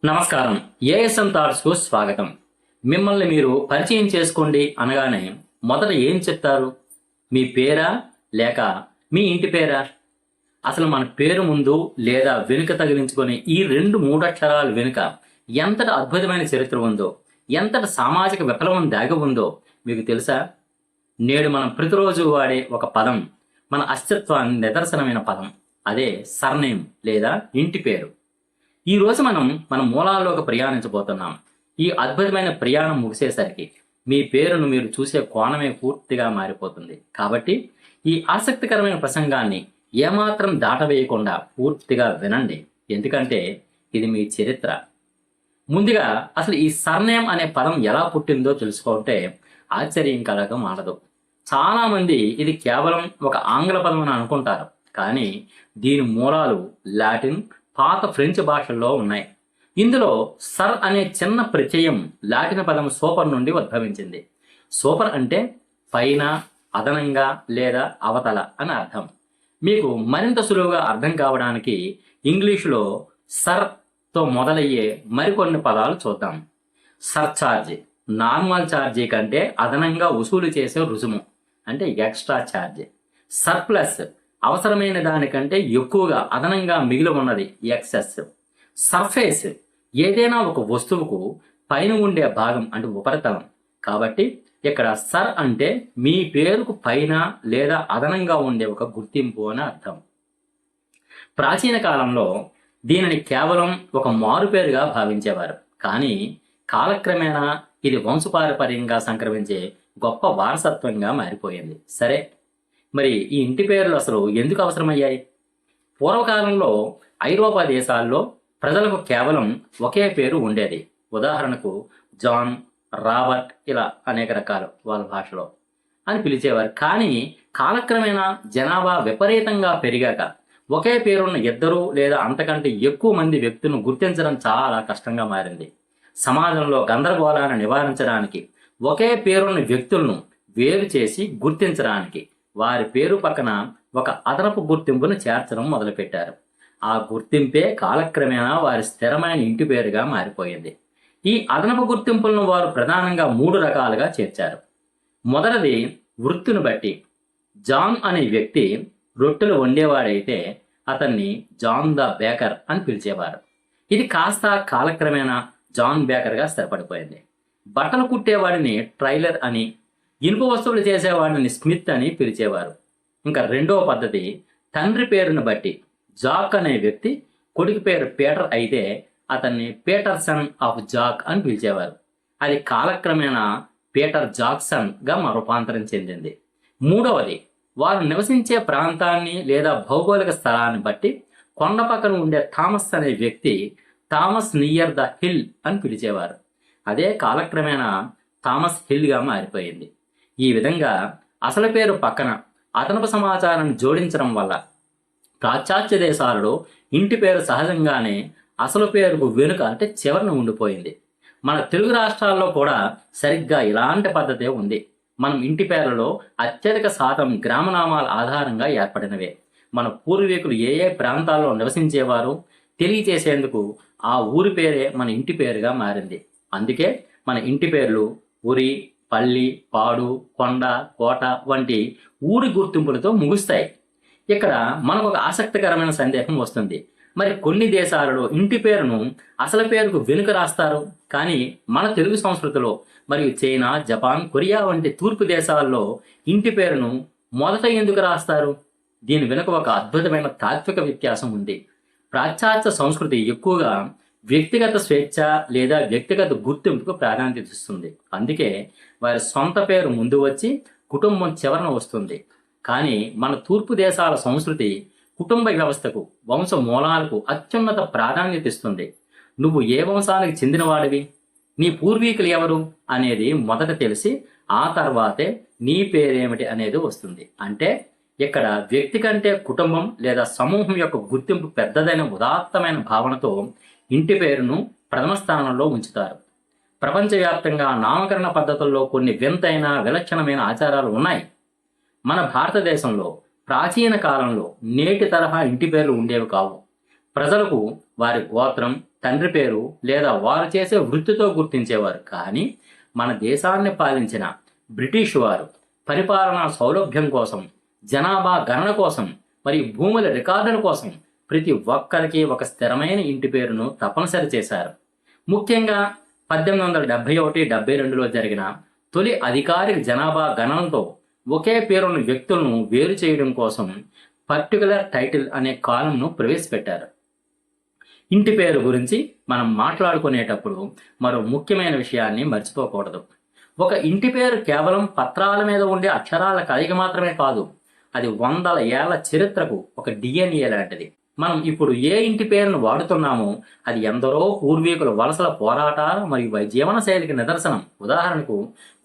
నమస్కారం. ఏఎస్ఎం థాట్స్కు స్వాగతం. మిమ్మల్ని మీరు పరిచయం చేసుకోండి అనగానే మొదట ఏం చెప్తారు? మీ పేరా లేక మీ ఇంటి పేరా? అసలు మన పేరు ముందు లేదా వెనుక తగిలించుకొని ఈ మూడు అక్షరాల వెనుక ఎంతటి అద్భుతమైన చరిత్ర ఉందో, ఎంతటి సామాజిక విప్లవం దాగి ఉందో మీకు తెలుసా? నేడు మనం ప్రతిరోజు వాడే ఒక పదం, మన అస్తిత్వాన్ని నిదర్శనమైన పదం. అదే సర్నేమ్ లేదా ఇంటి పేరు. ఈ రోజు మనం మన మూలాల్లోకి ప్రయాణించబోతున్నాం. ఈ అద్భుతమైన ప్రయాణం ముగిసేసరికి మీ పేరును మీరు చూసే కోణమే పూర్తిగా మారిపోతుంది. కాబట్టి ఈ ఆసక్తికరమైన ప్రసంగాన్ని ఏమాత్రం దాటవేయకుండా పూర్తిగా వినండి. ఎందుకంటే ఇది మీ చరిత్ర. ముందుగా అసలు ఈ సర్నేమ్ అనే పదం ఎలా పుట్టిందో తెలుసుకుంటే ఆశ్చర్యం కలగ మానదు. చాలా మంది ఇది కేవలం ఒక ఆంగ్ల పదం అని అనుకుంటారు. కానీ దీని మూలాలు లాటిన్, పాత ఫ్రెంచ్ భాషల్లో ఉన్నాయి. ఇందులో సర్ అనే చిన్న ప్రత్యయం లాటిన్ పదం సూపర్ నుండి ఉద్భవించింది. సూపర్ అంటే పైన, అదనంగా లేదా అవతల అని అర్థం. మీకు మరింత సులువుగా అర్థం కావడానికి ఇంగ్లీషులో సర్తో మొదలయ్యే మరికొన్ని పదాలు చూద్దాం. సర్ఛార్జ్, నార్మల్ ఛార్జీ కంటే అదనంగా వసూలు చేసే రుసుము అంటే ఎక్స్ట్రా ఛార్జ్. సర్ప్లస్, అవసరమైన దానికంటే ఎక్కువగా అదనంగా మిగిలి ఉన్నది ఎక్సెస్. సర్ఫేస్, ఏదైనా ఒక వస్తువుకు పైన ఉండే భాగం అంటే ఉపరితలం. కాబట్టి ఇక్కడ సర్ అంటే మీ పేరుకు పైన లేదా అదనంగా ఉండే ఒక గుర్తింపు అని అర్థం. ప్రాచీన కాలంలో దీనిని కేవలం ఒక మారుపేరుగా భావించేవారు. కానీ కాలక్రమేణా ఇది వంశపారపర్యంగా సంక్రమించే గొప్ప వారసత్వంగా మారిపోయింది. సరే, మరి ఈ ఇంటి పేర్లు అసలు ఎందుకు అవసరమయ్యాయి? పూర్వకాలంలో ఐరోపా దేశాల్లో ప్రజలకు కేవలం ఒకే పేరు ఉండేది. ఉదాహరణకు జాన్, రాబర్ట్, ఇలా అనేక రకాలు వాళ్ళ భాషలో అని పిలిచేవారు. కానీ కాలక్రమేణా జనాభా విపరీతంగా పెరిగాక ఒకే పేరున్న ఇద్దరు లేదా అంతకంటే ఎక్కువ మంది వ్యక్తులను గుర్తించడం చాలా కష్టంగా మారింది. సమాజంలో గందరగోళాన్ని నివారించడానికి ఒకే పేరున్న వ్యక్తులను వేరు చేసి గుర్తించడానికి వారి పేరు పక్కన ఒక అదనపు గుర్తింపును చేర్చడం మొదలుపెట్టారు. ఆ గుర్తింపే కాలక్రమేణా వారి స్థిరమైన ఇంటి పేరుగా మారిపోయింది. ఈ అదనపు గుర్తింపులను వారు ప్రధానంగా 3 రకాలుగా చేర్చారు. మొదటిది వృత్తిని బట్టి. జాన్ అనే వ్యక్తి రొట్టెలు వండేవాడైతే అతన్ని జాన్ ద బేకర్ అని పిలిచేవారు. ఇది కాస్త కాలక్రమేణా జాన్ బేకర్గా స్థిరపడిపోయింది. బట్టలు కుట్టేవాడిని ట్రైలర్ అని, ఇనుప వస్తువులు చేసేవాడిని స్మిత్ అని పిలిచేవారు. ఇంకా రెండవ పద్ధతి తండ్రి పేరును బట్టి. జాక్ అనే వ్యక్తి కొడుకు పేరు పీటర్ అయితే అతన్ని పీటర్సన్ ఆఫ్ జాక్ అని పిలిచేవారు. అది కాలక్రమేణా పీటర్ జాక్సన్ గా రూపాంతరం చెందింది. మూడవది వారు నివసించే ప్రాంతాన్ని లేదా భౌగోళిక స్థలాన్ని బట్టి కొండ పక్కన ఉండే థామస్ అనే వ్యక్తి థామస్ నియర్ ద హిల్ అని పిలిచేవారు. అదే కాలక్రమేణా థామస్ హిల్గా మారిపోయింది. ఈ విధంగా అసలు పేరు పక్కన అదనపు సమాచారాన్ని జోడించడం వల్ల పాశ్చాత్య దేశాలలో ఇంటి పేరు సహజంగానే అసలు పేరుకు వెనుక అంటే చివరన ఉండిపోయింది. మన తెలుగు రాష్ట్రాల్లో కూడా సరిగ్గా ఇలాంటి పద్ధతే ఉంది. మనం ఇంటి పేర్లలో అత్యధిక శాతం గ్రామనామాల ఆధారంగా ఏర్పడినవే. మన పూర్వీకులు ఏ ఏ ప్రాంతాల్లో నివసించేవారు తెలియచేసేందుకు ఆ ఊరి పేరే మన ఇంటి పేరుగా మారింది. అందుకే మన ఇంటి పేర్లు ఊరి, పల్లి, పాడు, కొండ, కోట వంటి ఊరి గుర్తింపులతో ముగుస్తాయి. ఇక్కడ మనకు ఒక ఆసక్తికరమైన సందేహం వస్తుంది. మరి కొన్ని దేశాలలో ఇంటి పేరును అసలు పేరుకు వెనుక రాస్తారు. కానీ మన తెలుగు సంస్కృతిలో మరియు చైనా, జపాన్, కొరియా వంటి తూర్పు దేశాల్లో ఇంటి పేరును మొదట ఎందుకు రాస్తారు? దీని వెనుక ఒక అద్భుతమైన తాత్విక వ్యత్యాసం ఉంది. పాశ్చాత్య సంస్కృతి ఎక్కువగా వ్యక్తిగత స్వేచ్ఛ లేదా వ్యక్తిగత గుర్తింపుకు ప్రాధాన్యత ఇస్తుంది. అందుకే వారి సొంత పేరు ముందు వచ్చి కుటుంబం చివరన వస్తుంది. కానీ మన తూర్పు దేశాల సంస్కృతి కుటుంబ వ్యవస్థకు, వంశ మూలాలకు అత్యున్నత ప్రాధాన్యత ఇస్తుంది. నువ్వు ఏ వంశానికి చెందినవాడివి, నీ పూర్వీకులు ఎవరు అనేది మొదట తెలిసి ఆ తర్వాతే నీ పేరేమిటి అనేది వస్తుంది. అంటే ఇక్కడ వ్యక్తి కంటే కుటుంబం లేదా సమూహం యొక్క గుర్తింపు పెద్దదైన ఉదాత్తమైన భావనతో ఇంటి పేరును ప్రథమ స్థానంలో ఉంచుతారు. ప్రపంచవ్యాప్తంగా నామకరణ పద్ధతుల్లో కొన్ని వింతైన విలక్షణమైన ఆచారాలు ఉన్నాయి. మన భారతదేశంలో ప్రాచీన కాలంలో నేటి తరహా ఇంటి పేర్లు ఉండేవి కావు. ప్రజలకు వారి గోత్రం, తండ్రి పేరు లేదా వారు చేసే వృత్తితో గుర్తించేవారు. కానీ మన దేశాన్ని పాలించిన బ్రిటిష్ వారు పరిపాలనా సౌలభ్యం కోసం, జనాభా గణన కోసం మరియు భూముల రికార్డుల కోసం ప్రతి ఒక్కరికి ఒక స్థిరమైన ఇంటి పేరును తప్పనిసరి చేశారు. ముఖ్యంగా 1871-72లో జరిగిన తొలి అధికారిక జనాభా గణనతో ఒకే పేరున్న వ్యక్తులను వేరు చేయడం కోసం పర్టికులర్ టైటిల్ అనే కాలంను ప్రవేశపెట్టారు. ఇంటి పేరు గురించి మనం మాట్లాడుకునేటప్పుడు మరో ముఖ్యమైన విషయాన్ని మర్చిపోకూడదు. ఒక ఇంటి పేరు కేవలం పత్రాల మీద ఉండే అక్షరాల కలయిక మాత్రమే కాదు, అది వందల ఏళ్ల చరిత్రకు ఒక DNA లాంటిది. మనం ఇప్పుడు ఏ ఇంటి పేరును వాడుతున్నామో అది ఎందరో పూర్వీకుల వలసల పోరాటాలు మరియు జీవన శైలికి నిదర్శనం. ఉదాహరణకు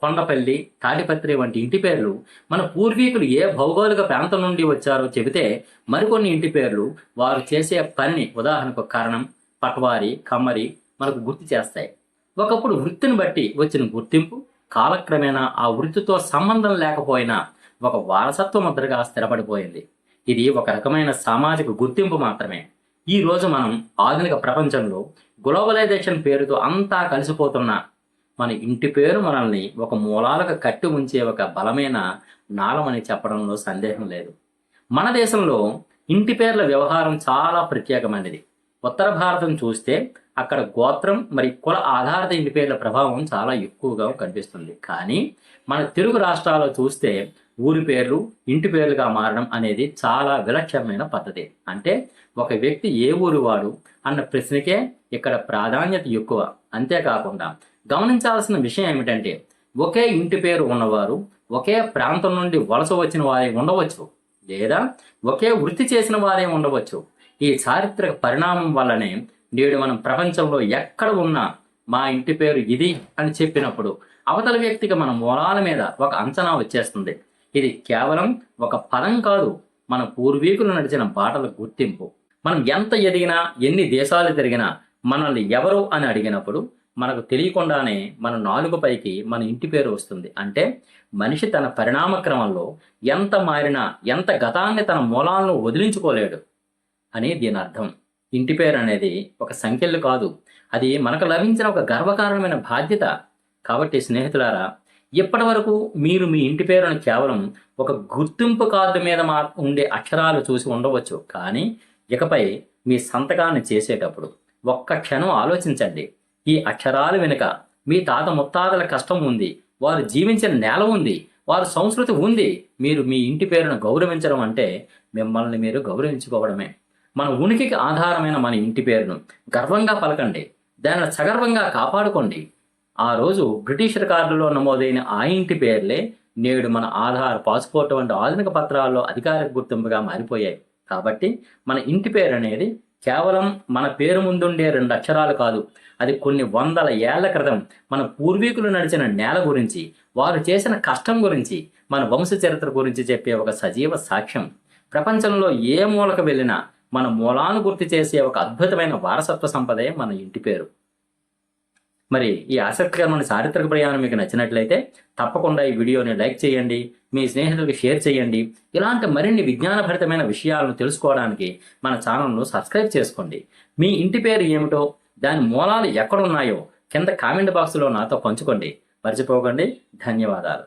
కొండపల్లి, తాడిపత్రి వంటి ఇంటి పేర్లు మన పూర్వీకులు ఏ భౌగోళిక ప్రాంతం నుండి వచ్చారో చెబితే, మరికొన్ని ఇంటి పేర్లు వారు చేసే పనిని, ఉదాహరణకు కరణం, పట్వారి, కమ్మరి మనకు గుర్తు చేస్తాయి. ఒకప్పుడు వృత్తిని బట్టి వచ్చిన గుర్తింపు కాలక్రమేణా ఆ వృత్తితో సంబంధం లేకపోయినా ఒక వారసత్వ ముద్రగా స్థిరపడిపోయింది. ఇది ఒక రకమైన సామాజిక గుర్తింపు మాత్రమే. ఈ రోజు మనం ఆధునిక ప్రపంచంలో గ్లోబలైజేషన్ పేరుతో అంతా కలిసిపోతున్న మన ఇంటి పేరు మనల్ని ఒక మూలాలకు కట్టి ఉంచే ఒక బలమైన నాళమని చెప్పడంలో సందేహం లేదు. మన దేశంలో ఇంటి పేర్ల వ్యవహారం చాలా ప్రత్యేకమైనది. ఉత్తర భారతం చూస్తే అక్కడ గోత్రం మరి కుల ఆధారిత ఇంటి పేర్ల ప్రభావం చాలా ఎక్కువగా కనిపిస్తుంది. కానీ మన తెలుగు రాష్ట్రాల్లో చూస్తే ఊరి పేర్లు ఇంటి పేర్లుగా మారడం అనేది చాలా విలక్షణమైన పద్ధతి. అంటే ఒక వ్యక్తి ఏ ఊరి వాడు అన్న ప్రశ్నకే ఇక్కడ ప్రాధాన్యత ఎక్కువ. అంతేకాకుండా గమనించాల్సిన విషయం ఏమిటంటే, ఒకే ఇంటి పేరు ఉన్నవారు ఒకే ప్రాంతం నుండి వలస వచ్చిన వారే ఉండవచ్చు, లేదా ఒకే వృత్తి చేసిన వారే ఉండవచ్చు. ఈ చారిత్రక పరిణామం వల్లనే నేడు మనం ప్రపంచంలో ఎక్కడ ఉన్నా మా ఇంటి పేరు ఇది అని చెప్పినప్పుడు అవతల వ్యక్తికి మన మూలాల మీద ఒక అంచనా వచ్చేస్తుంది. ఇది కేవలం ఒక పదం కాదు, మన పూర్వీకులు నడిచిన బాటల గుర్తింపు. మనం ఎంత ఎదిగినా, ఎన్ని దేశాలు తిరిగినా మనల్ని ఎవరు అని అడిగినప్పుడు మనకు తెలియకుండానే మన నాలుగుపైకి మన ఇంటి పేరు వస్తుంది. అంటే మనిషి తన పరిణామ క్రమంలో ఎంత మారినా, ఎంత గతాన్ని తన మూలాలను వదిలించుకోలేడు అని దీని అర్థం. ఇంటి పేరు అనేది ఒక సంఖ్యలు కాదు, అది మనకు లభించిన ఒక గర్వకారణమైన బాధ్యత. కాబట్టి స్నేహితులారా, ఇప్పటి వరకు మీరు మీ ఇంటి పేరును కేవలం ఒక గుర్తింపు కార్డు మీద ఉండే అక్షరాలు చూసి ఉండవచ్చు. కానీ ఇకపై మీ సంతకాన్ని చేసేటప్పుడు ఒక్క క్షణం ఆలోచించండి. ఈ అక్షరాలు వెనుక మీ తాత ముత్తాతల కష్టం ఉంది, వారు జీవించిన నేల ఉంది, వారి సంస్కృతి ఉంది. మీరు మీ ఇంటి పేరును గౌరవించడం అంటే మిమ్మల్ని మీరు గౌరవించుకోవడమే. మన ఉనికికి ఆధారమైన మన ఇంటి పేరును గర్వంగా పలకండి, దానిని సగర్వంగా కాపాడుకోండి. ఆ రోజు బ్రిటిష్ రికార్డులో నమోదైన ఆ ఇంటి పేర్లే నేడు మన ఆధార్, పాస్పోర్ట్ వంటి ఆధునిక పత్రాల్లో అధికారిక గుర్తింపుగా మారిపోయాయి. కాబట్టి మన ఇంటి పేరు అనేది కేవలం మన పేరు ముందుండే 2 అక్షరాలు కాదు, అది కొన్ని వందల ఏళ్ల క్రితం మన పూర్వీకులు నడిచిన నేల గురించి, వారు చేసిన కష్టం గురించి, మన వంశ చరిత్ర గురించి చెప్పే ఒక సజీవ సాక్ష్యం. ప్రపంచంలో ఏ మూలకు వెళ్ళినా మన మూలాను గుర్తు చేసే ఒక అద్భుతమైన వారసత్వ సంపదే మన ఇంటి పేరు. మరి ఈ ఆసక్తికరమైన చారిత్రక ప్రయాణం మీకు నచ్చినట్లయితే తప్పకుండా ఈ వీడియోని లైక్ చేయండి, మీ స్నేహితులకు షేర్ చేయండి. ఇలాంటి మరిన్ని విజ్ఞానభరితమైన విషయాలను తెలుసుకోవడానికి మన ఛానల్ను సబ్స్క్రైబ్ చేసుకోండి. మీ ఇంటి పేరు ఏమిటో, దాని మూలాలు ఎక్కడున్నాయో కింద కామెంట్ బాక్స్లో నాతో పంచుకోండి. మర్చిపోకండి. ధన్యవాదాలు.